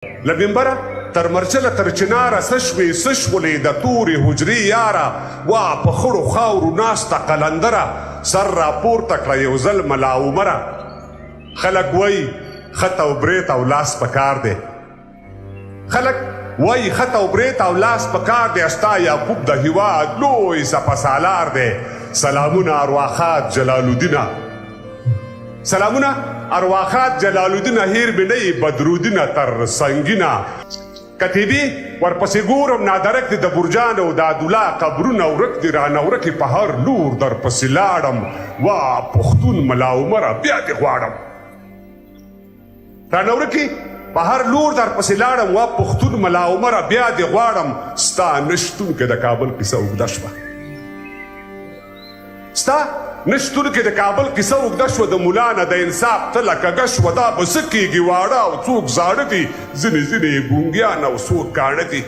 له منبره تر مرچله تر چناره څه شوې څه شولې د تورې حجرې یاره وا په خړو خاورو ناسته قلندره سر راپورته کړه یو ځل ملا عمره خلک وایي خط او برېت او لاس په کار دی خلک وایي خط او برېت او لاس په کار دی ستا یعقوب د هېواد لوی سپه دی سلامونه ارواخات جلال الدینه سلامونه ارواخات جلال الدینه هیر مې نه یې بدرودینه تر سنګینه کتیبي ورپسې ګورم نادرک دي د برجان او د عدالله قبرونه ورک دي رانه ورکې په هر لور درپسې لاړم وا پښتون ملا عمره بیا دې غواړم رانه ورکې په هر لور درپسې لاړم وا پښتون ملا عمره بیا دې غواړم ستا نشتون کې د کابل کیسه اوږده شوه ستا نشتون کې د کابل کیسه اوږده شوه د ملا نه د انصاف تله کږه شوه دا به څه کېږي واړه او څوک زاړه دي ځینې ځینې ګونګیان او څوک کاڼه دي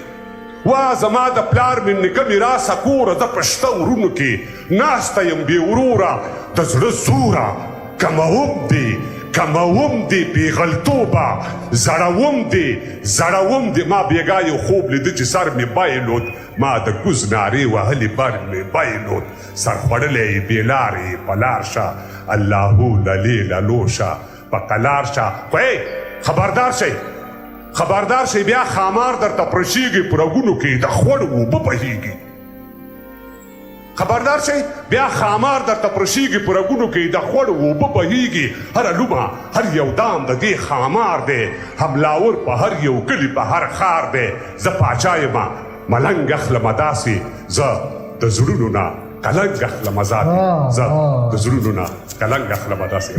وا زما د پلار مې نیکه میراثه کوره زه په شته ورونو کې ناسته یم بې وروره د زړه زوره کموم دې پیغلتوبه زړوم دې ما بېګا یو خوب لیده چې سر مې بایلود ما د کوز نارې وهلې بر مې بایلود سر خوړلی بې لارې په لار شه اللهو للې للو شه په قلار شه خو خبردار شئ بیا خامار درته پرشیږي په رګونو کې د خوړ اوبه بهیږي خبردار شئ بیا خامار درته پرشیږي په رګونو کې د خوړ اوبه بهیږي هره لومه هر یو دام د دې خامار دی حملاور په هر یو کلي په هر ښار دی زه پاچا یمه ملنګ اخلمه داسې زه د زړونو نه کلنګ اخلمه ذاتې زه د زړونو نه کلنګ اخلمه داسې